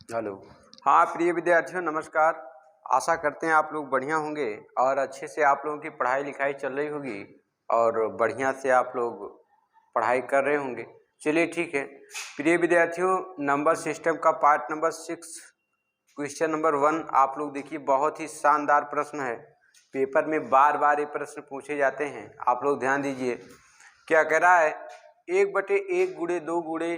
Hello. हाँ प्रिय विद्यार्थियों, नमस्कार। आशा करते हैं आप लोग बढ़िया होंगे और अच्छे से आप लोगों की पढ़ाई लिखाई चल रही होगी और बढ़िया से आप लोग पढ़ाई कर रहे होंगे। चलिए ठीक है प्रिय विद्यार्थियों, नंबर सिस्टम का पार्ट नंबर 6 क्वेश्चन नंबर 1 आप लोग देखिए, बहुत ही शानदार प्रश्न है। पेपर में बार बार ये प्रश्न पूछे जाते हैं, आप लोग ध्यान दीजिए। क्या कह रहा है, 1/1 गुणे 2 गुणे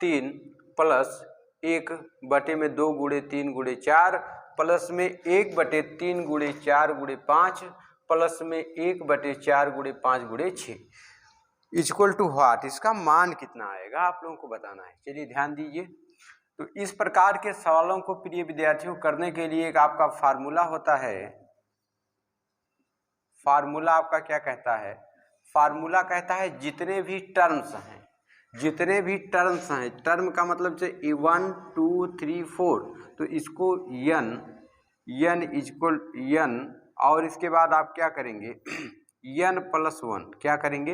3 प्लस 1/2 गुणे 3 गुणे 4 प्लस में 1/3 गुणे 4 गुणे 5 प्लस में 1/4 गुणे 5 गुणे 6 इक्वल टू व्हाट। इसका मान कितना आएगा आप लोगों को बताना है। चलिए ध्यान दीजिए। तो इस प्रकार के सवालों को प्रिय विद्यार्थियों करने के लिए एक आपका फार्मूला होता है। फार्मूला आपका क्या कहता है? फार्मूला कहता है जितने भी टर्म्स हैं, टर्म का मतलब से 1 2 3 4, तो इसको n इक्वल n और इसके बाद आप क्या करेंगे n+1, क्या करेंगे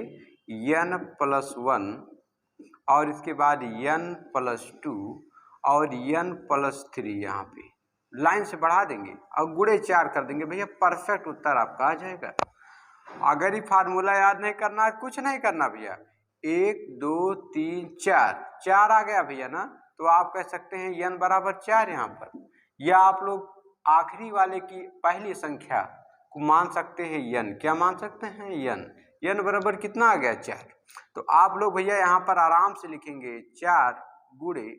n+1 और इसके बाद n+2 और n+3 यहाँ पे लाइन से बढ़ा देंगे और गुणे 4 कर देंगे। भैया परफेक्ट उत्तर आपका आ जाएगा। अगर ये फार्मूला याद नहीं करना है, कुछ नहीं करना भैया, 1 2 3 4 आ गया भैया ना, तो आप कह सकते हैं n बराबर 4 यहाँ पर, या आप लोग आखिरी वाले की पहली संख्या को मान सकते हैं n। क्या मान सकते हैं? n बराबर कितना आ गया? 4। तो आप लोग भैया यहाँ पर आराम से लिखेंगे 4 गुणे,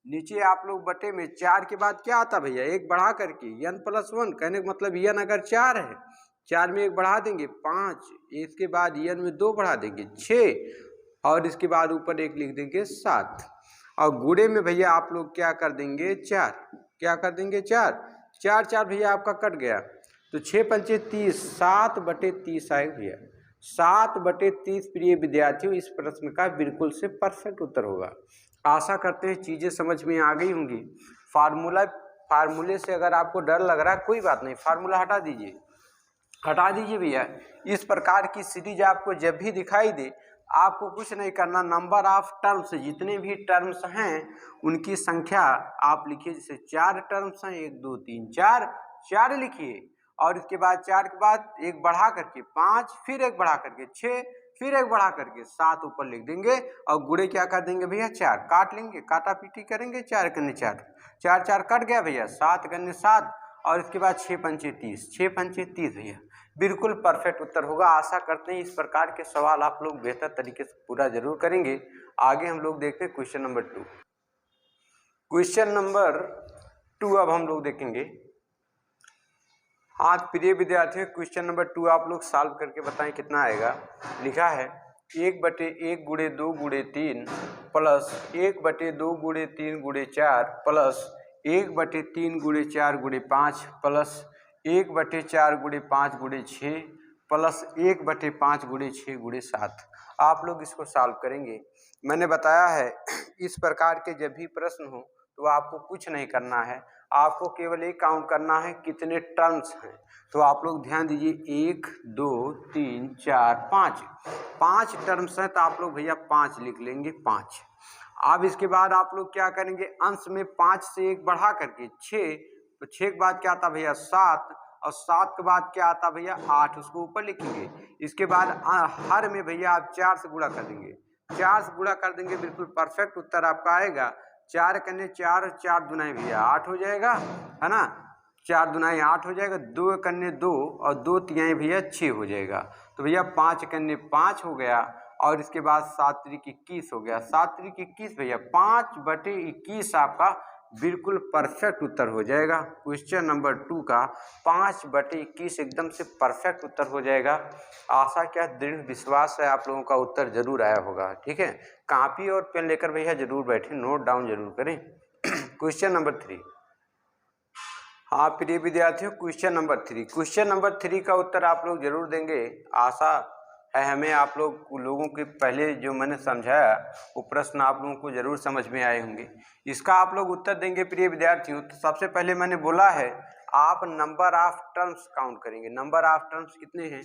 नीचे आप लोग बटे में 4 के बाद क्या आता भैया, एक बढ़ा करके n+1, कहने का मतलब n अगर 4 है, 4 में एक बढ़ा देंगे 5, इसके बाद n में 2 बढ़ा देंगे 6 और इसके बाद ऊपर एक लिख देंगे 7 और गुणे में भैया आप लोग क्या कर देंगे 4, क्या कर देंगे 4 4 भैया आपका कट गया, तो 6×5 30, 7/30 आएगा भैया। 7/30 प्रिय विद्यार्थियों इस प्रश्न का बिल्कुल से परफेक्ट उत्तर होगा। आशा करते हैं चीज़ें समझ में आ गई होंगी। फार्मूले से अगर आपको डर लग रहा है, कोई बात नहीं, फार्मूला हटा दीजिए भैया। इस प्रकार की सीरीज आपको जब भी दिखाई दे, आपको कुछ नहीं करना, नंबर ऑफ टर्म्स, जितने भी टर्म्स हैं उनकी संख्या आप लिखिए। जैसे 4 टर्म्स हैं, 1 2 3 4 लिखिए और इसके बाद 4 के बाद एक बढ़ा करके 5, फिर एक बढ़ा करके 6, फिर एक बढ़ा करके 7 ऊपर लिख देंगे और गुणे क्या कर देंगे भैया 4, काट लेंगे, काटा पीटी करेंगे, 4 × 4 4 कट गया भैया, 7 × 7 और इसके बाद 6×5 30, 6×5 30 भैया बिल्कुल परफेक्ट उत्तर होगा। आशा करते हैं इस प्रकार के सवाल आप लोग बेहतर तरीके से पूरा जरूर करेंगे। आगे हम लोग देखते हैं क्वेश्चन नंबर 2। क्वेश्चन नंबर 2 अब हम लोग देखेंगे। हाँ प्रिय विद्यार्थियों, क्वेश्चन नंबर 2 आप लोग सॉल्व करके बताएं कितना आएगा। लिखा है 1/1 गुणे 2 गुणे 3 प्लस 1/2 गुणे 3 गुणे 4 प्लस 1/3 गुणे 4 गुणे 5 प्लस 1/4 गुणे 5 गुणे 6 प्लस 1/5 गुणे 6 गुणे 7। आप लोग इसको सॉल्व करेंगे। मैंने बताया है इस प्रकार के जब भी प्रश्न हो तो आपको कुछ नहीं करना है, आपको केवल एक काउंट करना है कितने टर्म्स हैं। तो आप लोग ध्यान दीजिए, 1 2 3 4 5 टर्म्स हैं, तो आप लोग भैया 5 लिख लेंगे 5। अब इसके बाद आप लोग क्या करेंगे, अंश में 5 से एक बढ़ा करके 6, तो 6 के बाद क्या आता भैया 7 और 7 के बाद क्या आता भैया 8, उसको ऊपर लिखेंगे। इसके बाद हर में भैया आप 4 से गुणा कर देंगे, 4 से गुणा कर देंगे, बिल्कुल परफेक्ट उत्तर आपका आएगा। 4 × 4 और 4 दूनाई भैया 8 हो जाएगा, है ना, 4 दूनाई 8 हो जाएगा, 2 × 2 और 2 तिहाई भैया 6 हो जाएगा। तो भैया 5 × 5 हो गया और इसके बाद 7 × 21 हो गया, 7 × 21 भैया 5/21 आपका बिल्कुल परफेक्ट उत्तर हो जाएगा। क्वेश्चन नंबर 2 का 5/21 एकदम से परफेक्ट उत्तर हो जाएगा। आशा क्या दृढ़ विश्वास है आप लोगों का उत्तर जरूर आया होगा। ठीक है, कॉपी और पेन लेकर भैया जरूर बैठे, नोट डाउन जरूर करें। Question number 3। हाँ प्रिय विद्यार्थियों, क्वेश्चन नंबर 3 का उत्तर आप लोग जरूर देंगे। आशा है हमें आप लोगों के पहले जो मैंने समझाया वो प्रश्न आप लोगों को जरूर समझ में आए होंगे। इसका आप लोग उत्तर देंगे प्रिय विद्यार्थियों। तो सबसे पहले मैंने बोला है आप नंबर ऑफ टर्म्स काउंट करेंगे। नंबर ऑफ टर्म्स कितने हैं,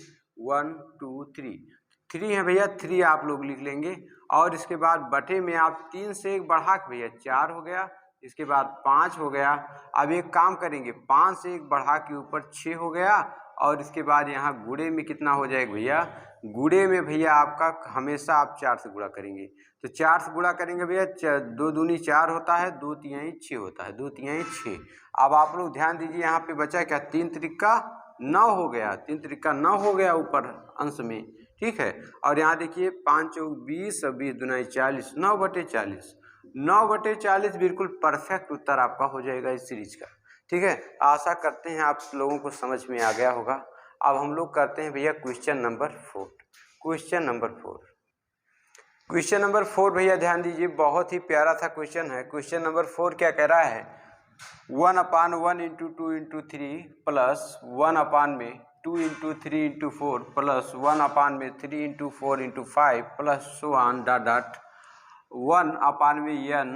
1 2 3 है भैया, 3 आप लोग लिख लेंगे और इसके बाद बटे में आप 3 से एक बढ़ा के भैया 4 हो गया, इसके बाद 5 हो गया। अब एक काम करेंगे, 5 से 1 बढ़ा के ऊपर 6 हो गया, और इसके बाद यहाँ गुणे में कितना हो जाएगा भैया, गुणे में भैया आपका हमेशा आप 4 से गुणा करेंगे, तो 4 से गुणा करेंगे भैया, 2 दूनी 4 होता है, 2 तिहाई 6 होता है, 2 तिहाई 6। अब आप लोग ध्यान दीजिए, यहाँ पे बचा क्या, 3 त्रिका 9 हो गया, 3 त्रिका 9 हो गया ऊपर अंश में, ठीक है। और यहाँ देखिए 5 चौक 20, 20 दूनी 40, 9/40, 9/40 बिल्कुल परफेक्ट उत्तर आपका हो जाएगा इस सीरीज का, ठीक है। आशा करते हैं आप लोगों को समझ में आ गया होगा। अब हम लोग करते हैं भैया क्वेश्चन नंबर 4। क्वेश्चन नंबर 4 भैया ध्यान दीजिए, बहुत ही प्यारा सा क्वेश्चन है। क्वेश्चन नंबर 4 क्या कह रहा है, 1/1 × 2 × 3 प्लस 1 में 2 × 3 × 4 प्लस 1 में 3 × 4 × 5 plus so on dot dot 1 में n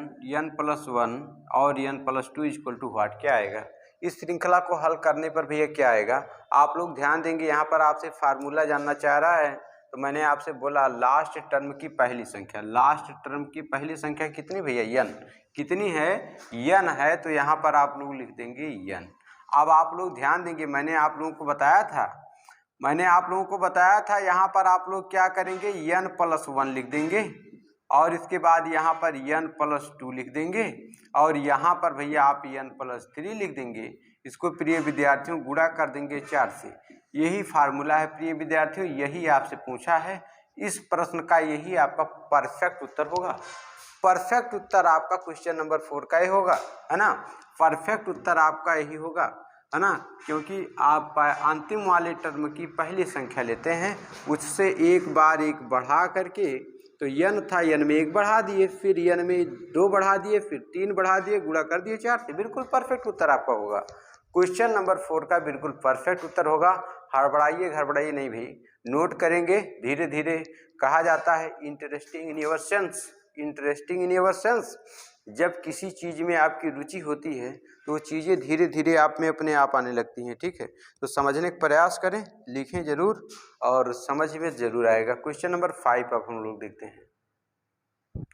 + 1 और n + 2 = व्हाट, क्या आएगा। इस श्रृंखला को हल करने पर भैया क्या आएगा, आप लोग ध्यान देंगे, यहाँ पर आपसे फार्मूला जानना चाह रहा है, तो मैंने आपसे बोला लास्ट टर्म की पहली संख्या, लास्ट टर्म की पहली संख्या कितनी भैया, n कितनी है, n है, तो यहाँ पर आप लोग लिख देंगे n। अब आप लोग ध्यान देंगे, मैंने आप लोगों को बताया था यहाँ पर आप लोग क्या करेंगे, n + 1 लिख देंगे, और इसके बाद यहाँ पर n + 2 लिख देंगे, और यहाँ पर भैया आप n + 3 लिख देंगे। इसको प्रिय विद्यार्थियों गुणा कर देंगे 4 से। यही फार्मूला है प्रिय विद्यार्थियों, यही आपसे पूछा है, इस प्रश्न का यही आपका परफेक्ट उत्तर होगा। परफेक्ट उत्तर आपका क्वेश्चन नंबर 4 का ही होगा, है ना, परफेक्ट उत्तर आपका यही होगा, है ना, क्योंकि आप अंतिम वाले टर्म की पहली संख्या लेते हैं, उससे एक बार एक बढ़ा करके, तो n था, n में 1 बढ़ा दिए, फिर n में 2 बढ़ा दिए, फिर 3 बढ़ा दिए, गुणा कर दिए 4 से, बिल्कुल परफेक्ट उत्तर आपका होगा। क्वेश्चन नंबर 4 का बिल्कुल परफेक्ट उत्तर होगा। हड़बड़ाइए नहीं भाई, नोट करेंगे धीरे धीरे। कहा जाता है इंटरेस्टिंग इन योर सेंस, जब किसी चीज़ में आपकी रुचि होती है तो वो चीज़ें धीरे धीरे आप में अपने आप आने लगती हैं, ठीक है। तो समझने का प्रयास करें, लिखें जरूर, और समझ में जरूर आएगा। क्वेश्चन नंबर 5 अब हम लोग देखते हैं।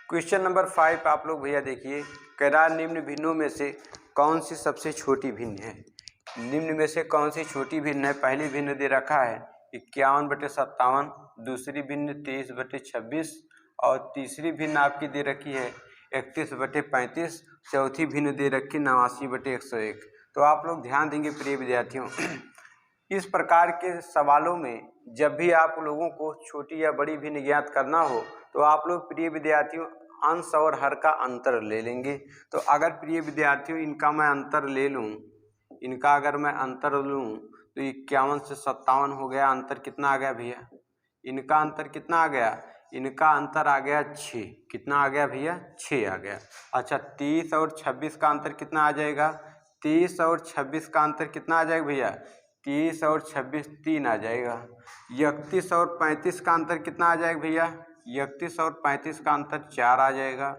क्वेश्चन नंबर 5 आप लोग भैया देखिए, कह रहा निम्न भिन्नों में से कौन सी सबसे छोटी भिन्न है। निम्न में से कौन सी छोटी भिन्न है। पहली भिन्न दे रखा है 51/57, दूसरी भिन्न 23/26, और तीसरी भिन्न आपकी दे रखी है 31/35, चौथी भिन्न दे रखी 89/101। तो आप लोग ध्यान देंगे प्रिय विद्यार्थियों, इस प्रकार के सवालों में जब भी आप लोगों को छोटी या बड़ी भिन्न ज्ञात करना हो, तो आप लोग प्रिय विद्यार्थियों अंश और हर का अंतर ले लेंगे। तो अगर प्रिय विद्यार्थियों इनका मैं अंतर ले लूँ, इनका अगर मैं अंतर लूँ तो 51 से 57 हो गया, अंतर कितना आ गया भैया, इनका अंतर कितना आ गया, इनका अंतर आ गया 6, कितना आ गया भैया, 6 आ गया। अच्छा 30 और 26 का अंतर कितना आ जाएगा, 30 और 26 का अंतर कितना आ जाएगा भैया, 30 और 26 3 आ जाएगा। 31 और 35 का अंतर कितना आ जाएगा भैया, 31 और 35 का अंतर 4 आ जाएगा।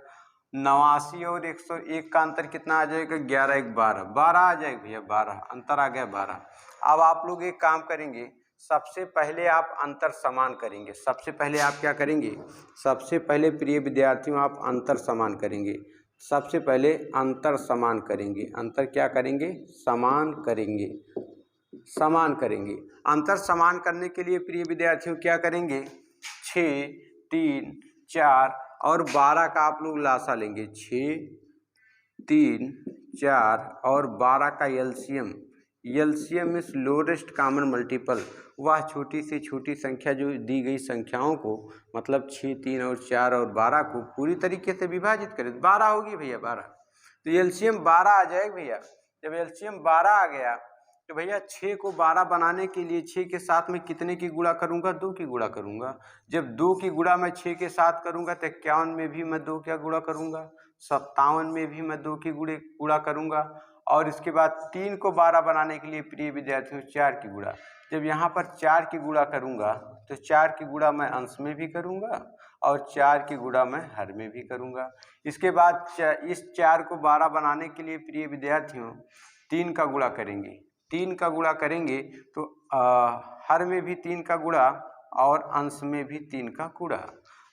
89 और 101 का अंतर कितना आ जाएगा, 11 1 12, 12 आ जाएगा भैया, 12 अंतर आ गया 12। अब आप लोग एक काम करेंगे, सबसे पहले आप अंतर समान करेंगे। सबसे पहले आप क्या करेंगे, सबसे पहले प्रिय विद्यार्थियों आप अंतर समान करेंगे। सबसे पहले अंतर समान करेंगे, अंतर क्या करेंगे, समान करेंगे, समान करेंगे। अंतर समान करने के लिए प्रिय विद्यार्थियों क्या करेंगे, 6 3 4 और 12 का आप लोग लासा लेंगे। 6 3 4 और 12 का LCM, LCM means lowest common multiple, वह छोटी से छोटी संख्या जो दी गई संख्याओं को, मतलब 6 3 और 4 और 12 को पूरी तरीके से विभाजित करें, 12 होगी भैया 12, तो एलसीएम 12 आ जाएगा भैया। जब एलसीएम 12 आ गया तो भैया 6 को 12 बनाने के लिए 6 के साथ में कितने की गुणा करूंगा, 2 की गुणा करूंगा। जब 2 की गुणा मैं 6 के साथ करूंगा तो 51 में भी मैं 2 क्या गुणा करूंगा, 57 में भी मैं 2 की गुणा करूंगा, और इसके बाद 3 को 12 बनाने के लिए प्रिय विद्यार्थियों 4 की गुणा। जब यहाँ पर 4 की गुणा करूंगा तो 4 की गुणा मैं अंश में भी करूंगा और 4 की गुणा मैं हर में भी करूंगा। इसके बाद इस 4 को 12 बनाने के लिए प्रिय विद्यार्थियों 3 का गुणा करेंगे, 3 का गुणा करेंगे तो हर में भी 3 का गुणा और अंश में भी 3 का गुणा।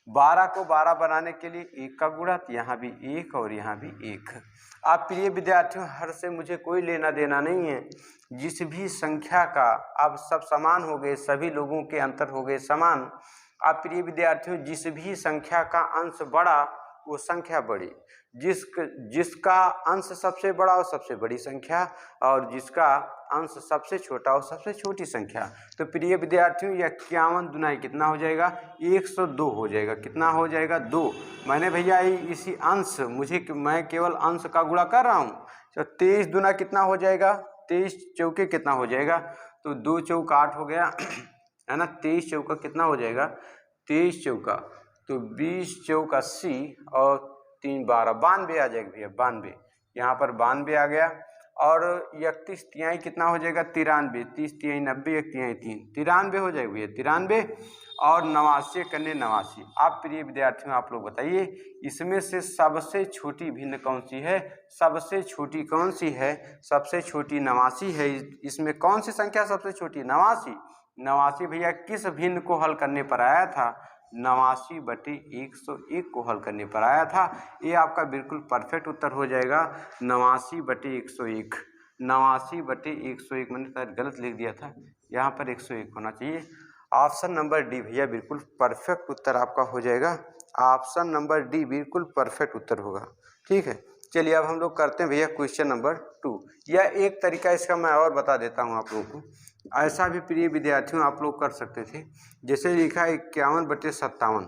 12 को 12 बनाने के लिए 1 का गुणा, तो यहाँ भी 1 और यहाँ भी 1। आप प्रिय विद्यार्थियों, हर से मुझे कोई लेना देना नहीं है। जिस भी संख्या का, अब सब समान हो गए, सभी लोगों के अंतर हो गए समान। आप प्रिय विद्यार्थियों, जिस भी संख्या का अंश बड़ा वो संख्या बड़ी, जिसका अंश सबसे बड़ा वो सबसे बड़ी संख्या, और जिसका अंश सबसे छोटा वो सबसे छोटी संख्या। तो प्रिय विद्यार्थियों, यह 51 दुनाई कितना हो जाएगा? 102 हो जाएगा। कितना हो जाएगा? 2। मैंने भैया इसी अंश, मैं केवल अंश का गुणा कर रहा हूँ। तो 23 दुना कितना हो जाएगा? 23 चौके कितना हो जाएगा? तो 2 चौका 8 हो गया, है ना। 23 चौका कितना हो जाएगा? 23 चौका तो 20 चौक 80 और 3 12 92 आ जाएगा भैया, 92। यहाँ पर 92 आ गया। और 31 तिहाई कितना हो जाएगा? 93। 30 तिहाई 90, 1 तिहाई 3, 93 हो जाएगा भैया, 93। और 89 कन्ने 89। आप प्रिय विद्यार्थियों, आप लोग बताइए, इसमें से सबसे छोटी भिन्न कौन सी है? सबसे छोटी कौन सी है? सबसे छोटी 89 है। इसमें कौन सी संख्या सबसे छोटी? 89। 89 भैया किस भिन्न को हल करने पर आया था? 89/101 को हल करने पर आया था। ये आपका बिल्कुल परफेक्ट उत्तर हो जाएगा, 89/101। 89/101 मैंने शायद गलत लिख दिया था, यहाँ पर 101 होना चाहिए। ऑप्शन नंबर डी भैया बिल्कुल परफेक्ट उत्तर आपका हो जाएगा। ऑप्शन नंबर डी बिल्कुल परफेक्ट उत्तर होगा। ठीक है, चलिए अब हम लोग करते हैं भैया क्वेश्चन नंबर 2। यह एक तरीका इसका मैं और बता देता हूँ आप लोगों को। ऐसा भी प्रिय विद्यार्थियों आप लोग कर सकते थे, जैसे लिखा है 51/57।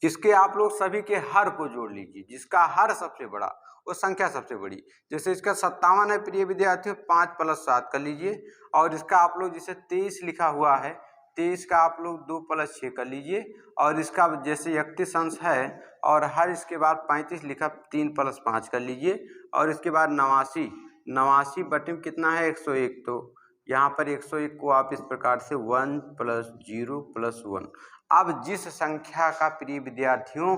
इसके आप लोग सभी के हर को जोड़ लीजिए, जिसका हर सबसे बड़ा वो संख्या सबसे बड़ी। जैसे इसका 57 है प्रिय विद्यार्थियों, 5 + 7 कर लीजिए। और इसका आप लोग जैसे 23 लिखा हुआ है, 23 का आप लोग 2 + 6 कर लीजिए। और इसका जैसे 31 अंश है और हर इसके बाद 35 लिखा, 3 + 5 कर लीजिए। और इसके बाद 89, 89 बटे में कितना है? 101। तो यहाँ पर 101 को आप इस प्रकार से 1 + 0 + 1। अब जिस संख्या का प्रिय विद्यार्थियों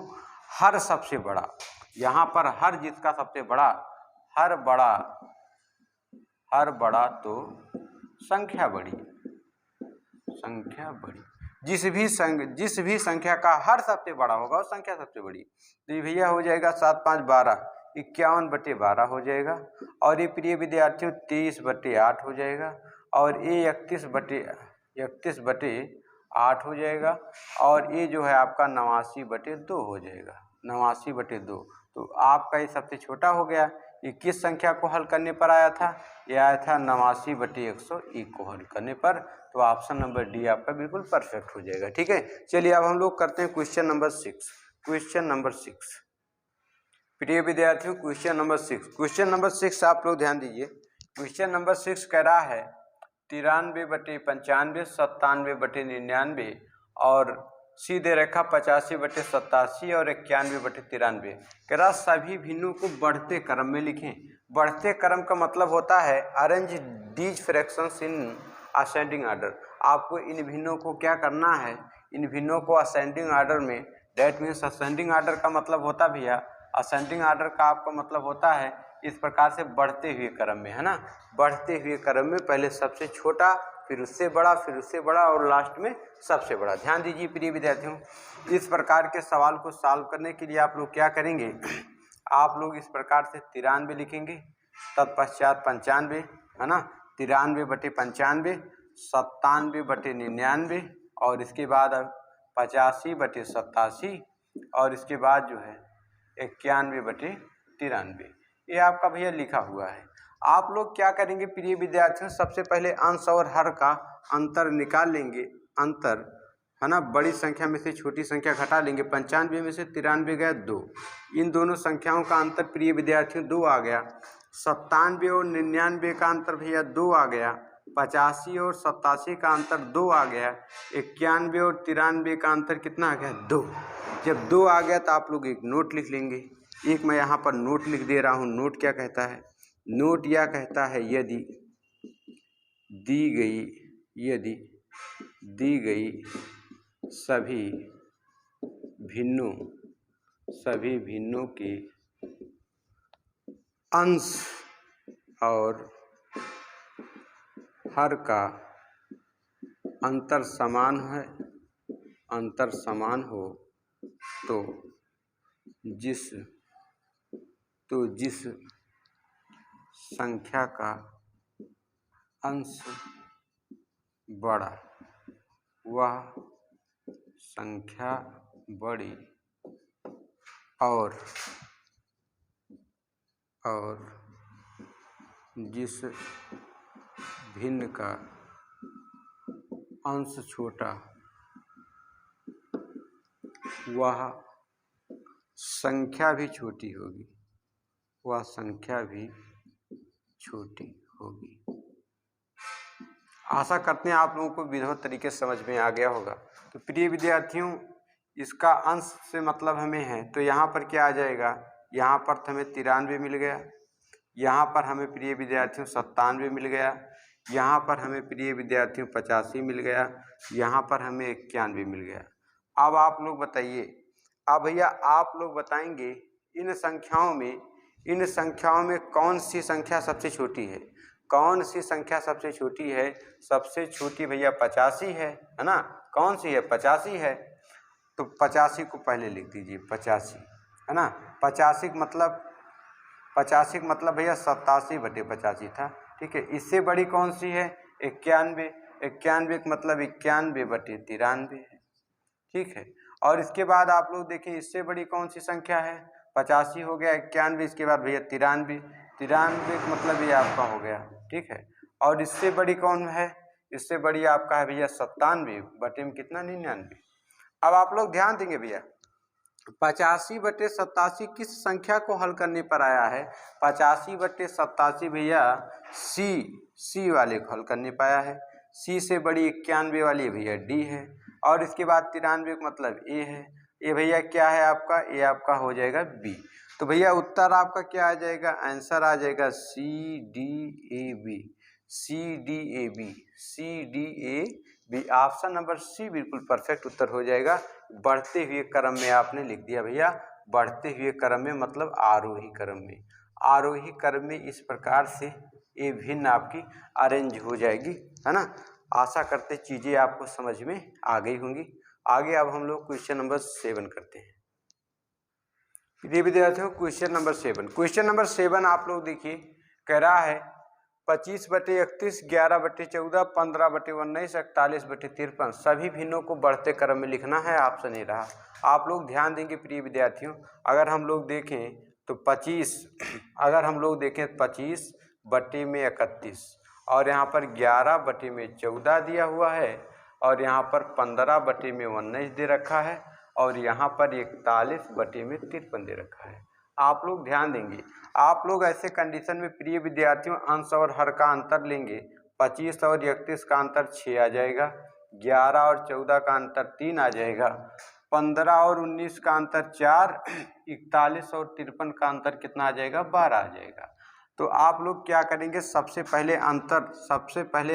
हर सबसे बड़ा, यहाँ पर हर जिसका सबसे बड़ा, हर बड़ा तो संख्या बड़ी, संख्या बड़ी। जिस भी संख्या का हर सबसे बड़ा होगा वो संख्या सबसे बड़ी। तो ये भैया हो जाएगा 7 × 5 = 12, 51/12 हो जाएगा। और ये प्रिय विद्यार्थियों 23/8 हो जाएगा। और ये 31/8 हो जाएगा। और ये जो है आपका 89/2 हो जाएगा, 89/2। तो आपका ये सबसे छोटा हो गया। ये किस संख्या को हल करने पर आया था? ये आया था 89/101 को हल करने पर। तो ऑप्शन नंबर डी आपका बिल्कुल परफेक्ट हो जाएगा। ठीक है, चलिए अब हम लोग करते हैं क्वेश्चन नंबर 6। क्वेश्चन नंबर 6 प्रिय विद्यार्थियों, क्वेश्चन नंबर 6। क्वेश्चन नंबर 6 आप लोग ध्यान दीजिए। क्वेश्चन नंबर 6 कह रहा है 93/95, 97/99 और सीधे रेखा 85/87 और 91/93। कह रहा सभी भिन्नों को बढ़ते क्रम में लिखें। बढ़ते क्रम का मतलब होता है arrange these fractions in ascending order. आपको इन भिन्नों को क्या करना है? इन भिन्नों को असेंडिंग ऑर्डर में, दैट मीन्स असेंडिंग ऑर्डर का मतलब होता भैया, असेंडिंग ऑर्डर का आपका मतलब होता है इस प्रकार से बढ़ते हुए क्रम में, है ना। बढ़ते हुए क्रम में पहले सबसे छोटा, फिर उससे बड़ा, फिर उससे बड़ा और लास्ट में सबसे बड़ा। ध्यान दीजिए प्रिय विद्यार्थियों, इस प्रकार के सवाल को सॉल्व करने के लिए आप लोग क्या करेंगे? आप लोग इस प्रकार से 93 लिखेंगे, तत्पश्चात 95, है ना। 93/95, 97/99 और इसके बाद 85/87 और इसके बाद जो है 91/93। ये आपका भैया लिखा हुआ है। आप लोग क्या करेंगे प्रिय विद्यार्थियों? सबसे पहले अंश और हर का अंतर निकाल लेंगे। अंतर, है ना, बड़ी संख्या में से छोटी संख्या घटा लेंगे। 95 में से 93 गया 2, इन दोनों संख्याओं का अंतर प्रिय विद्यार्थियों 2 आ गया। 97 और 99 का अंतर भैया 2 आ गया। 85 और 87 का अंतर 2 आ गया। 91 और 93 का अंतर कितना आ गया? 2। जब 2 आ गया तो आप लोग एक नोट लिख लेंगे। एक मैं यहाँ पर नोट लिख दे रहा हूँ। नोट क्या कहता है? नोट यह कहता है यदि दी गई सभी भिन्नों के अंश और हर का अंतर समान हो तो जिस संख्या का अंश बड़ा वह संख्या बड़ी और जिस भिन्न का अंश छोटा वह संख्या भी छोटी होगी, वह संख्या भी छोटी होगी। आशा करते हैं आप लोगों को विधिवत तरीके से समझ में आ गया होगा। तो प्रिय विद्यार्थियों, इसका अंश से मतलब हमें है, तो यहाँ पर क्या आ जाएगा, यहाँ पर तो हमें 93 मिल गया, यहाँ पर हमें प्रिय विद्यार्थियों 97 मिल गया, यहाँ पर हमें प्रिय विद्यार्थियों 85 मिल गया, यहाँ पर हमें 91 मिल गया। अब आप लोग बताइए, अब भैया आप लोग बताएंगे इन संख्याओं में कौन सी संख्या सबसे छोटी है, कौन सी संख्या सबसे छोटी है। सबसे छोटी भैया 85 है ना, कौन सी है, 85 है। तो 85 को पहले लिख दीजिए, 85 है ना। 85 का मतलब भैया 87/85 था, ठीक है। इससे बड़ी कौन सी है, 91, 91 का मतलब 91/93 है, ठीक है। और इसके बाद आप लोग देखिए इससे बड़ी कौन सी संख्या है, 85 हो गया, 91, इसके बाद भैया 93, 93 का मतलब ये आपका हो गया, ठीक है। और इससे बड़ी कौन है, इससे बड़ी आपका है भैया 97/99। अब आप लोग ध्यान देंगे भैया, 85/87 किस संख्या को हल करने पर आया है, 85/87 भैया सी वाले को हल करने पर आया है। सी से बड़ी 91 वाली भैया डी है, और इसके बाद 93 का मतलब ए है। ये भैया क्या है आपका, ये आपका हो जाएगा बी। तो भैया उत्तर आपका क्या आ जाएगा, आंसर आ जाएगा CDAB। ऑप्शन नंबर सी बिल्कुल परफेक्ट उत्तर हो जाएगा। बढ़ते हुए क्रम में आपने लिख दिया भैया, बढ़ते हुए क्रम में मतलब आरोही क्रम में इस प्रकार से ये भिन्न आपकी अरेंज हो जाएगी, है ना। आशा करते चीज़ें आपको समझ में आ गई होंगी। आगे अब हम लोग क्वेश्चन नंबर 7 करते हैं। प्रिय विद्यार्थियों, क्वेश्चन नंबर 7 आप लोग देखिए, कह रहा है 25/31, 11/14, 15/19, 41/53 सभी भिन्नों को बढ़ते क्रम में लिखना है। ऑप्शन ए रहा। आप लोग ध्यान देंगे प्रिय विद्यार्थियों, अगर हम लोग देखें तो 25/31 और यहाँ पर 11/14 दिया हुआ है, और यहाँ पर 15/19 दे रखा है, और यहाँ पर 41/53 दे रखा है। आप लोग ध्यान देंगे, आप लोग ऐसे कंडीशन में प्रिय विद्यार्थियों अंश और हर का अंतर लेंगे। 25 और 31 का अंतर 6 आ जाएगा, 11 और 14 का अंतर 3 आ जाएगा, 15 और 19 का अंतर 4, 41 और 53 का अंतर कितना आ जाएगा, 12 आ जाएगा। तो आप लोग क्या करेंगे, सबसे पहले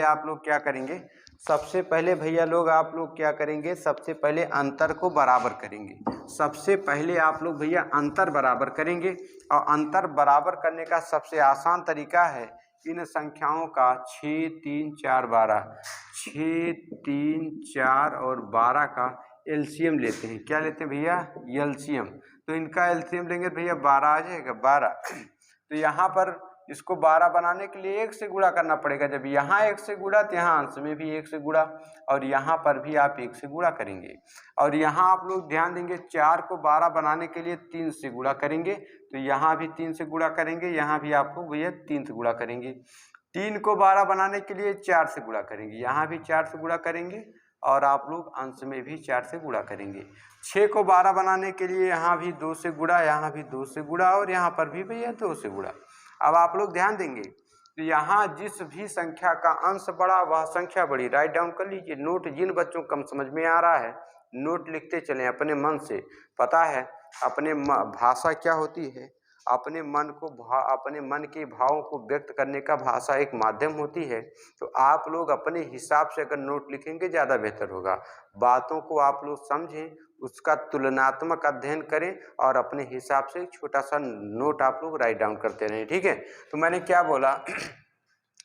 आप लोग क्या करेंगे, सबसे पहले भैया लोग आप लोग क्या करेंगे, सबसे पहले अंतर को बराबर करेंगे। सबसे पहले आप लोग भैया अंतर बराबर करेंगे, और अंतर बराबर करने का सबसे आसान तरीका है इन संख्याओं का 6, 3, 4, 12, 6, 3, 4 और 12 का एलसीएम लेते हैं। क्या लेते हैं भैया, एलसीएम। तो इनका एलसीएम लेंगे भैया 12 आ जाएगा, 12। तो यहाँ पर इसको 12 बनाने के लिए 1 से गुणा करना पड़ेगा। जब यहाँ 1 से गुणा तो यहाँ अंश में भी 1 से गुणा, और यहाँ पर भी आप 1 से गुणा करेंगे। और यहाँ आप लोग ध्यान देंगे 4 को 12 बनाने के लिए 3 से गुणा करेंगे, तो यहाँ भी 3 से गुणा करेंगे, यहाँ भी आप लोग भैया 3 से गुणा करेंगे। 3 को 12 बनाने के लिए 4 से गुणा करेंगे, यहाँ भी 4 से गुणा करेंगे, और आप लोग अंश में भी 4 से गुणा करेंगे। 6 को 12 बनाने के लिए यहाँ भी 2 से गुणा, यहाँ भी 2 से गुणा, और यहाँ पर भी भैया 2 से गुणा। अब आप लोग ध्यान देंगे तो यहाँ जिस भी संख्या का अंश बड़ा वह संख्या बड़ी, राइट डाउन कर लीजिए। नोट जिन बच्चों को कम समझ में आ रहा है नोट लिखते चलें अपने मन से। पता है अपने भाषा क्या होती है, अपने मन के भावों को व्यक्त करने का भाषा एक माध्यम होती है। तो आप लोग अपने हिसाब से अगर नोट लिखेंगे ज़्यादा बेहतर होगा। बातों को आप लोग समझें, उसका तुलनात्मक अध्ययन करें, और अपने हिसाब से छोटा सा नोट आप लोग राइट डाउन करते रहें, ठीक है। तो मैंने क्या बोला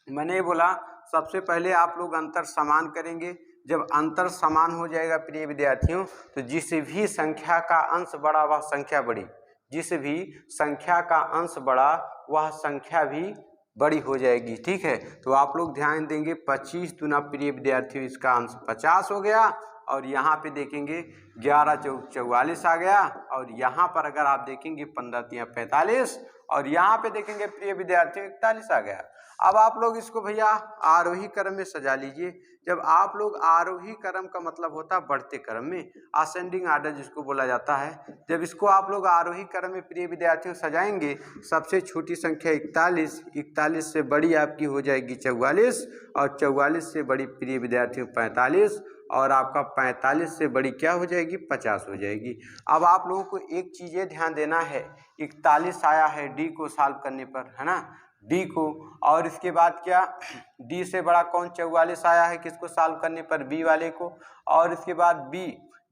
मैंने ये बोला सबसे पहले आप लोग अंतर समान करेंगे, जब अंतर समान हो जाएगा प्रिय विद्यार्थियों, तो जिस भी संख्या का अंश बड़ा वह संख्या बड़ी, जिस भी संख्या का अंश बड़ा वह संख्या भी बड़ी हो जाएगी। ठीक है, तो आप लोग ध्यान देंगे 25 गुना प्रिय विद्यार्थियों इसका अंश 50 हो गया, और यहाँ पे देखेंगे 11 चौक 44 आ गया, और यहाँ पर अगर आप देखेंगे 15 तिया 45, और यहाँ पे देखेंगे प्रिय विद्यार्थियों 41 आ गया। अब आप लोग इसको भैया आरोही क्रम में सजा लीजिए। जब आप लोग आरोही क्रम का मतलब होता है बढ़ते क्रम में, असेंडिंग आर्डर जिसको बोला जाता है, जब इसको आप लोग आरोही क्रम में प्रिय विद्यार्थियों सजाएंगे, सबसे छोटी संख्या 41, 41 से बड़ी आपकी हो जाएगी 44, और 44 से बड़ी प्रिय विद्यार्थियों 45, और आपका 45 से बड़ी क्या हो जाएगी 50 हो जाएगी। अब आप लोगों को एक चीज़ ये ध्यान देना है, 41 आया है डी को सॉल्व करने पर, है ना, डी को, और इसके बाद क्या डी से बड़ा कौन 44 आया है किसको सॉल्व करने पर, बी वाले को, और इसके बाद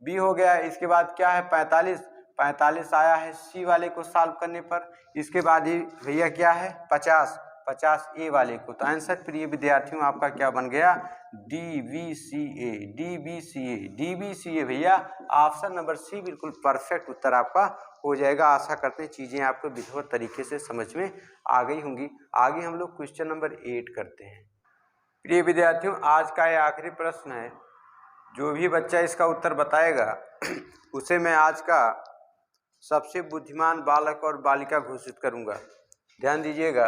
बी हो गया। इसके बाद क्या है 45 आया है सी वाले को सॉल्व करने पर। इसके बाद ही भैया क्या है 50 ए वाले को। तो आंसर प्रिय विद्यार्थियों आपका क्या बन गया, DBCA भैया ऑप्शन नंबर सी बिल्कुल परफेक्ट उत्तर आपका हो जाएगा। आशा करते हैं चीज़ें आपको विधिवत तरीके से समझ में आ गई होंगी। आगे हम लोग क्वेश्चन नंबर 8 करते हैं। प्रिय विद्यार्थियों आज का ये आखिरी प्रश्न है, जो भी बच्चा इसका उत्तर बताएगा उसे मैं आज का सबसे बुद्धिमान बालक और बालिका घोषित करूंगा। ध्यान दीजिएगा,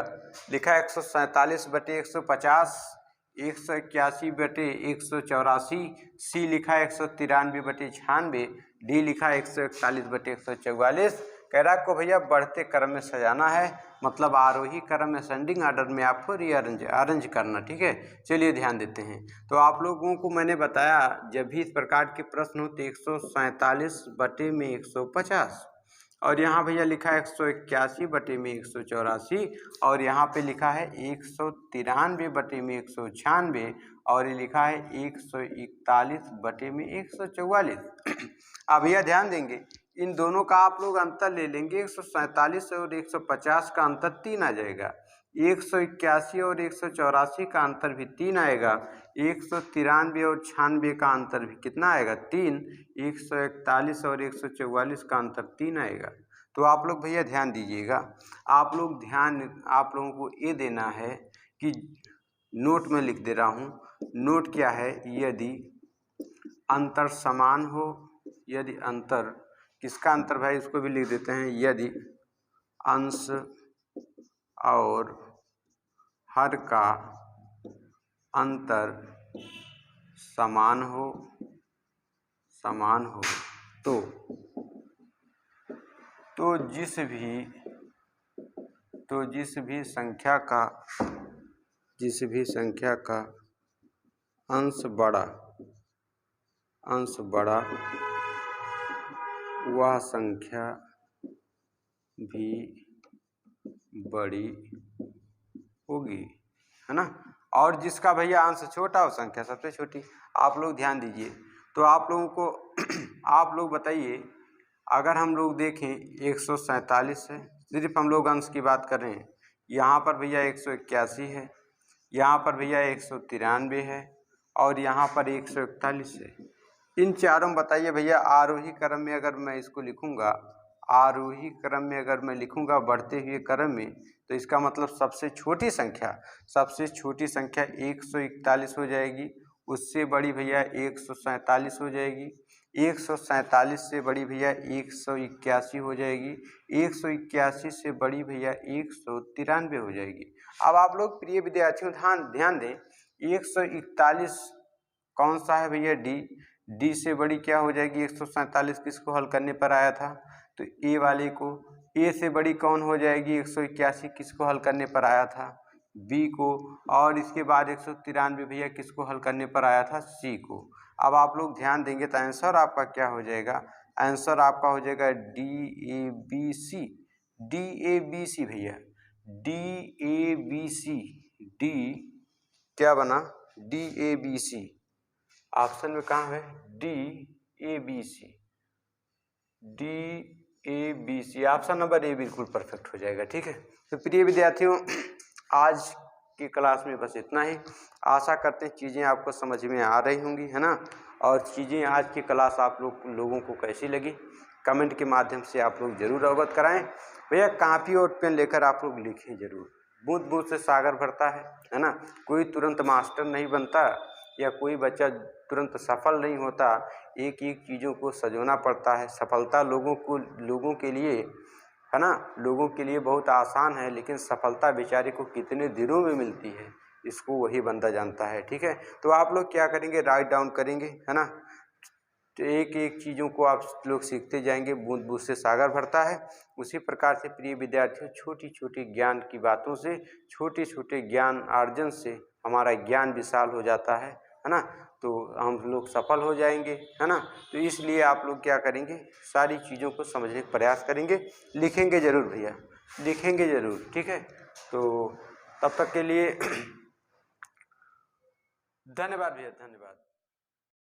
लिखा 147/150, 181/184, सी लिखा 193/96, डी लिखा 141/144। कह रहा को भैया बढ़ते क्रम में सजाना है, मतलब आरोही क्रम में असेंडिंग आर्डर में आपको अरेंज करना। ठीक है, चलिए ध्यान देते हैं। तो आप लोगों को मैंने बताया जब भी इस प्रकार के प्रश्न होते 147/150, और यहाँ भैया लिखा है 181/184, और यहाँ पे लिखा है 193/196, और ये लिखा है 141/144। अब भैया ध्यान देंगे, इन दोनों का आप लोग अंतर ले लेंगे। 147 और 150 का अंतर 3 आ जाएगा, 181 और 184 का अंतर भी 3 आएगा, 193 और 96 का अंतर भी कितना आएगा 3, 141 और 144 का अंतर 3 आएगा। तो आप लोग भैया ध्यान दीजिएगा, आप लोगों को ये देना है कि नोट में लिख दे रहा हूँ, नोट क्या है, यदि अंतर समान हो, यदि अंतर किसका अंतर भाई इसको भी लिख देते हैं, यदि अंश और हर का अंतर समान हो तो जिस भी संख्या का अंश बड़ा वह संख्या भी बड़ी होगी, है ना, और जिसका भैया अंश छोटा हो संख्या सबसे छोटी। आप लोग ध्यान दीजिए, तो आप लोगों को आप लोग बताइए, अगर हम लोग देखें 147 है, सिर्फ हम लोग अंश की बात कर रहे हैं, यहाँ पर भैया 181 है, यहाँ पर भैया 193 है, और यहाँ पर 141 है। इन चारों में बताइए भैया आरोही क्रम में अगर मैं इसको लिखूंगा, आरोही क्रम में अगर मैं लिखूंगा बढ़ते हुए क्रम में, तो इसका मतलब सबसे छोटी संख्या 141 हो जाएगी, उससे बड़ी भैया 147 हो जाएगी, 147 से बड़ी भैया 181 हो जाएगी, 181 से बड़ी भैया 193 हो जाएगी। अब आप लोग प्रिय विद्यार्थियों ध्यान दें, 141 कौन सा है भैया, डी से बड़ी क्या हो जाएगी 147, किसको हल करने पर आया था, तो ए वाले को। ए से बड़ी कौन हो जाएगी 181, किसको हल करने पर आया था, बी को। और इसके बाद 193 भैया किसको हल करने पर आया था, सी को। अब आप लोग ध्यान देंगे तो आंसर आपका क्या हो जाएगा, आंसर आपका हो जाएगा DABC भैया, DABC, डी क्या बना DABC, ऑप्शन में कहाँ है DABC, ऑप्शन नंबर ए बिल्कुल परफेक्ट हो जाएगा। ठीक है, तो प्रिय विद्यार्थियों आज की क्लास में बस इतना ही। आशा करते हैं चीज़ें आपको समझ में आ रही होंगी, है ना। और चीज़ें आज की क्लास आप लोगों को कैसी लगी कमेंट के माध्यम से आप लोग ज़रूर अवगत कराएं। भैया कापी और पेन लेकर आप लोग लिखें ज़रूर। बूंद बूंद से सागर भरता है ना। कोई तुरंत मास्टर नहीं बनता या कोई बच्चा तुरंत सफल नहीं होता। एक एक चीज़ों को सजोना पड़ता है। सफलता लोगों के लिए, है ना, लोगों के लिए बहुत आसान है, लेकिन सफलता बेचारे को कितने दिनों में मिलती है इसको वही बंदा जानता है। ठीक है, तो आप लोग क्या करेंगे, राइट डाउन करेंगे, है ना। तो एक एक चीज़ों को आप लोग सीखते जाएंगे। बूंद बूंद से सागर भरता है। उसी प्रकार से प्रिय विद्यार्थियों, छोटी छोटी ज्ञान की बातों से, छोटे छोटे ज्ञान अर्जन से हमारा ज्ञान विशाल हो जाता है ना। तो हम लोग सफल हो जाएंगे, है ना। तो इसलिए आप लोग क्या करेंगे, सारी चीज़ों को समझने का प्रयास करेंगे। लिखेंगे ज़रूर भैया, लिखेंगे ज़रूर। ठीक है, तो तब तक के लिए धन्यवाद भैया, धन्यवाद।